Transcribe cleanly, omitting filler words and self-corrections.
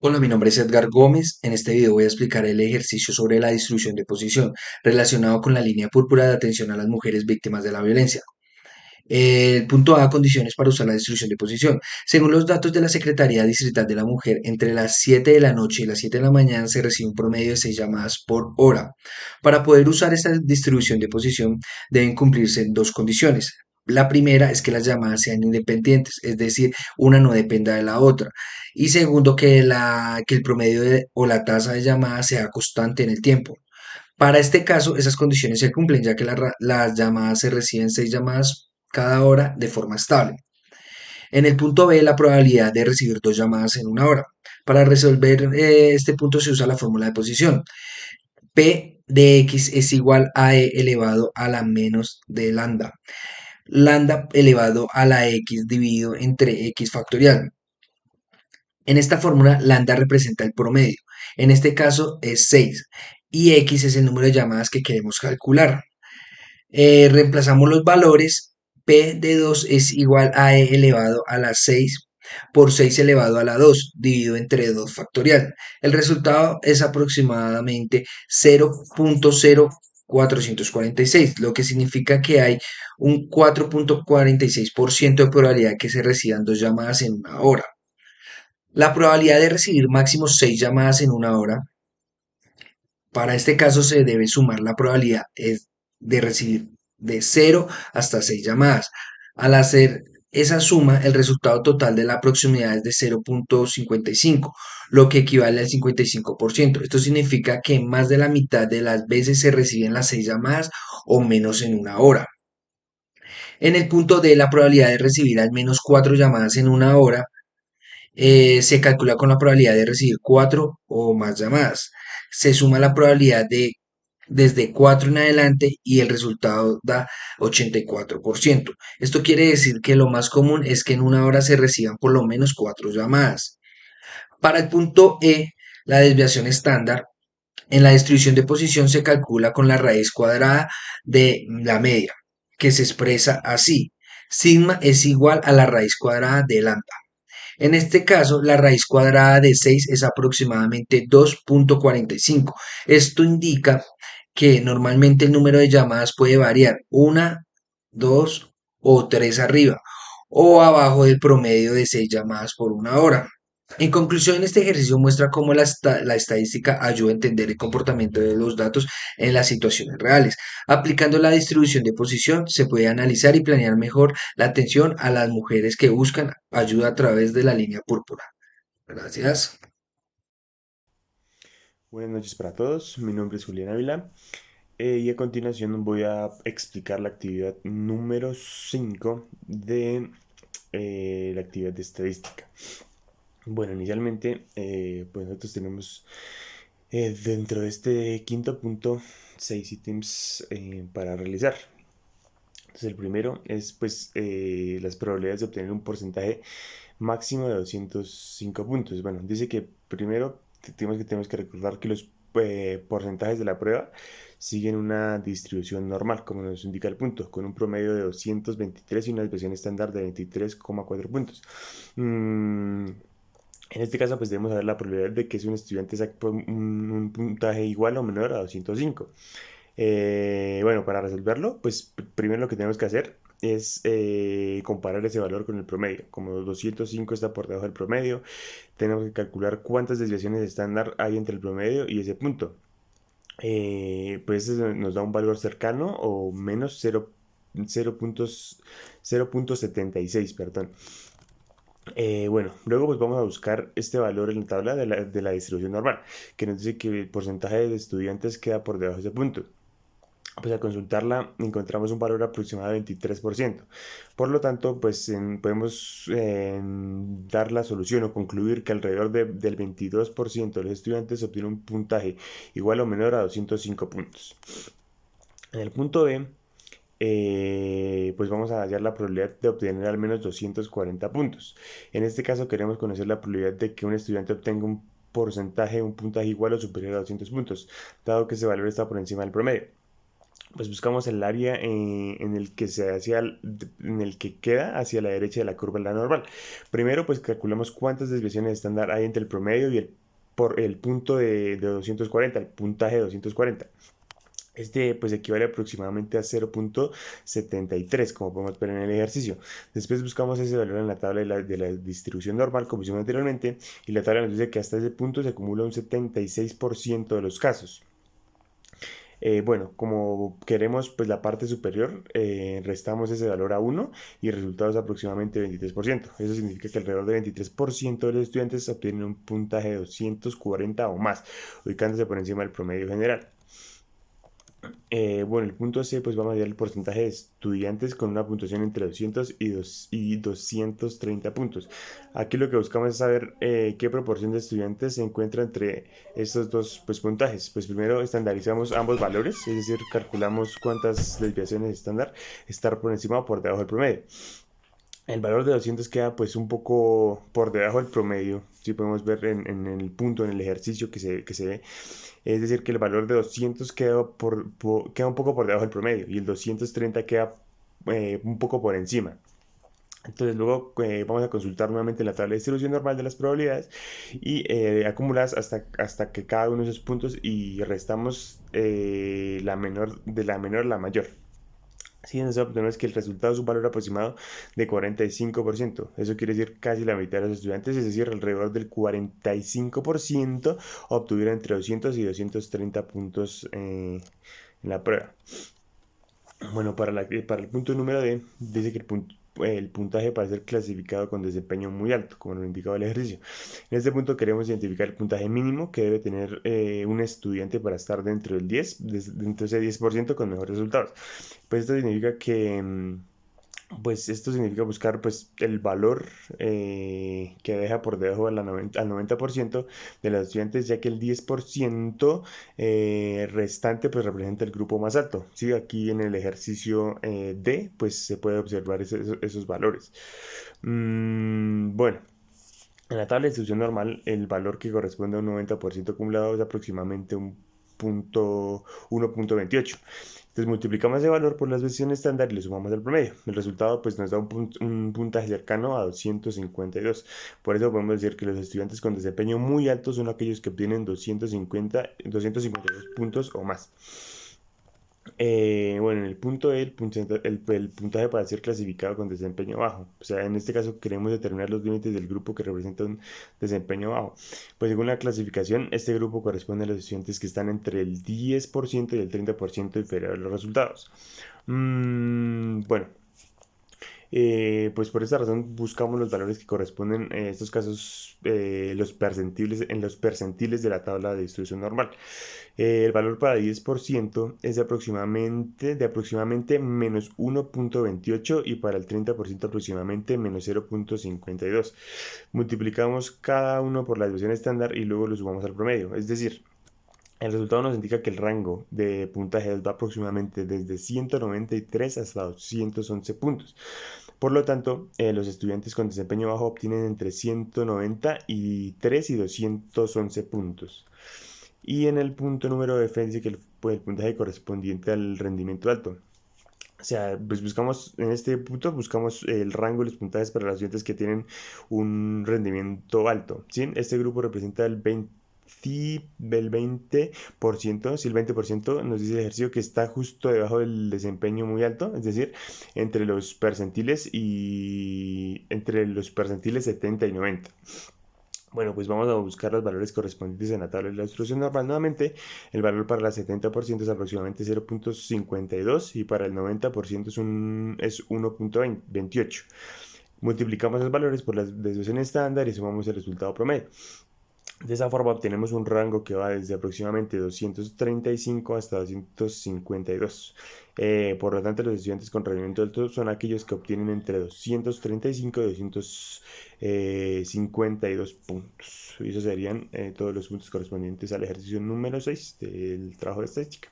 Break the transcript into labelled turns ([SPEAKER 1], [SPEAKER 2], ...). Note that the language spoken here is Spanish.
[SPEAKER 1] Hola, mi nombre es Edgar Gómez. En este video voy a explicar el ejercicio sobre la distribución de posición relacionado con la línea púrpura de atención a las mujeres víctimas de la violencia. El punto A, condiciones para usar la distribución de posición. Según los datos de la Secretaría Distrital de la Mujer, entre las 7 de la noche y las 7 de la mañana se recibe un promedio de 6 llamadas por hora. Para poder usar esta distribución de posición deben cumplirse dos condiciones. La primera es que las llamadas sean independientes, es decir, una no dependa de la otra. Y segundo, que el promedio o la tasa de llamadas sea constante en el tiempo. Para este caso, esas condiciones se cumplen, ya que las llamadas se reciben 6 llamadas cada hora de forma estable. En el punto B, la probabilidad de recibir 2 llamadas en una hora. Para resolver este punto se usa la fórmula de posición. P de X es igual a E elevado a la menos de lambda. Lambda elevado a la X dividido entre X factorial. En esta fórmula, lambda representa el promedio. En este caso es 6 y X es el número de llamadas que queremos calcular. Reemplazamos los valores. P de 2 es igual a E elevado a la 6 por 6 elevado a la 2 dividido entre 2 factorial. El resultado es aproximadamente 0.0446, lo que significa que hay un 4.46% de probabilidad de que se reciban 2 llamadas en una hora. La probabilidad de recibir máximo 6 llamadas en una hora. Para este caso se debe sumar la probabilidad de recibir de 0 hasta 6 llamadas. Al hacer esa suma, el resultado total de la proximidad es de 0.55, lo que equivale al 55%. Esto significa que más de la mitad de las veces se reciben las 6 llamadas o menos en una hora. En el punto D, la probabilidad de recibir al menos 4 llamadas en una hora se calcula con la probabilidad de recibir 4 o más llamadas. Se suma la probabilidad de desde 4 en adelante y el resultado da 84%. Esto quiere decir que lo más común es que en una hora se reciban por lo menos 4 llamadas. Para el punto E, la desviación estándar en la distribución de posición se calcula con la raíz cuadrada de la media, que se expresa así. Sigma es igual a la raíz cuadrada de lambda. En este caso, la raíz cuadrada de 6 es aproximadamente 2.45. Esto indica que normalmente el número de llamadas puede variar una, 2 o 3 arriba o abajo del promedio de 6 llamadas por una hora. En conclusión, este ejercicio muestra cómo la estadística ayuda a entender el comportamiento de los datos en las situaciones reales. Aplicando la distribución de posición, se puede analizar y planear mejor la atención a las mujeres que buscan ayuda a través de la línea púrpura. Gracias.
[SPEAKER 2] Buenas noches para todos, mi nombre es Julián Ávila y a continuación voy a explicar la actividad número 5 de la actividad de estadística. Bueno, inicialmente pues nosotros tenemos dentro de este quinto punto 6 ítems para realizar. Entonces el primero es pues las probabilidades de obtener un porcentaje máximo de 205 puntos. Bueno, dice que primero tenemos que recordar que los porcentajes de la prueba siguen una distribución normal, como nos indica el punto, con un promedio de 223 y una desviación estándar de 23,4 puntos. En este caso, pues debemos saber la probabilidad de que si un estudiante saque un puntaje igual o menor a 205. Bueno, para resolverlo, pues primero lo que tenemos que hacer es comparar ese valor con el promedio. Como 205 está por debajo del promedio, tenemos que calcular cuántas desviaciones estándar hay entre el promedio y ese punto. Pues eso nos da un valor cercano o menos 0.76, perdón. Bueno, luego pues vamos a buscar este valor en la tabla de la distribución normal, que nos dice que el porcentaje de estudiantes queda por debajo de ese punto. Pues al consultarla encontramos un valor aproximado de 23%. Por lo tanto, pues podemos dar la solución o concluir que alrededor del 22% de los estudiantes obtienen un puntaje igual o menor a 205 puntos. En el punto B, pues vamos a hallar la probabilidad de obtener al menos 240 puntos. En este caso queremos conocer la probabilidad de que un estudiante obtenga un puntaje igual o superior a 200 puntos, dado que ese valor está por encima del promedio. pues buscamos el área en el que en el que queda hacia la derecha de la curva de la normal. Primero, pues calculamos cuántas desviaciones estándar hay entre el promedio y por el punto de 240, el puntaje de 240. Este pues equivale aproximadamente a 0.73, como podemos ver en el ejercicio. Después buscamos ese valor en la tabla de la distribución normal, como hicimos anteriormente, y la tabla nos dice que hasta ese punto se acumula un 76% de los casos. Bueno, como queremos pues la parte superior, restamos ese valor a 1 y el resultado es aproximadamente 23%. Eso significa que alrededor del 23% de los estudiantes obtienen un puntaje de 240 o más, ubicándose por encima del promedio general. Bueno, el punto C, pues vamos a ver el porcentaje de estudiantes con una puntuación entre 200 y 230 puntos. Aquí lo que buscamos es saber qué proporción de estudiantes se encuentra entre estos dos pues, puntajes. Pues primero estandarizamos ambos valores, es decir, calculamos cuántas desviaciones estándar estar por encima o por debajo del promedio. El valor de 200 queda pues un poco por debajo del promedio, si podemos ver en el punto, en el ejercicio que se ve. Es decir, que el valor de 200 queda un poco por debajo del promedio y el 230 queda un poco por encima. Entonces luego vamos a consultar nuevamente la tabla de distribución normal de las probabilidades y acumuladas hasta que cada uno de esos puntos y restamos de la menor a la mayor. Sí, entonces obtenemos que el resultado es un valor aproximado de 45%. Eso quiere decir casi la mitad de los estudiantes, es decir, alrededor del 45% obtuvieron entre 200 y 230 puntos en la prueba. Bueno, para el punto número D, dice que el puntaje para ser clasificado con desempeño muy alto, como lo indicaba el ejercicio. En este punto queremos identificar el puntaje mínimo que debe tener un estudiante para estar dentro del 10, dentro de ese 10% con mejores resultados. Pues esto significa que pues esto significa buscar pues el valor que deja por debajo al 90% de los estudiantes, ya que el 10% restante pues representa el grupo más alto. ¿Sí? Aquí en el ejercicio D pues se puede observar esos valores. Bueno. En la tabla de distribución normal, el valor que corresponde a un 90% acumulado es aproximadamente un punto 1.28. Entonces multiplicamos ese valor por las versiones estándar y le sumamos el promedio. El resultado pues nos da un puntaje cercano a 252. Por eso podemos decir que los estudiantes con desempeño muy alto son aquellos que obtienen 252 puntos o más. Bueno, en el punto E, el puntaje para ser clasificado con desempeño bajo. O sea, en este caso queremos determinar los límites del grupo que representa un desempeño bajo. Pues según la clasificación, este grupo corresponde a los estudiantes que están entre el 10% y el 30% inferior a los resultados. Bueno, pues por esta razón buscamos los valores que corresponden en estos casos en los percentiles de la tabla de distribución normal. El valor para 10% es de aproximadamente menos 1.28 y para el 30% aproximadamente menos 0.52. Multiplicamos cada uno por la desviación estándar y luego lo sumamos al promedio. Es decir, el resultado nos indica que el rango de puntaje va aproximadamente desde 193 hasta 211 puntos. Por lo tanto, los estudiantes con desempeño bajo obtienen entre 193 y 211 puntos. Y en el punto número F dice que el puntaje correspondiente al rendimiento alto. O sea, pues en este punto buscamos el rango de los puntajes para los estudiantes que tienen un rendimiento alto. ¿Sí? Este grupo representa el 20%, si el 20% nos dice el ejercicio que está justo debajo del desempeño muy alto, es decir, entre los percentiles 70 y 90. Bueno, pues vamos a buscar los valores correspondientes en la tabla de la distribución normal. Nuevamente, el valor para el 70% es aproximadamente 0.52 y para el 90% es 1.28. Multiplicamos los valores por la desviación estándar y sumamos el resultado promedio. De esa forma obtenemos un rango que va desde aproximadamente 235 hasta 252. Por lo tanto, los estudiantes con rendimiento alto son aquellos que obtienen entre 235 y 252 puntos. Y esos serían todos los puntos correspondientes al ejercicio número 6 del trabajo de estadística.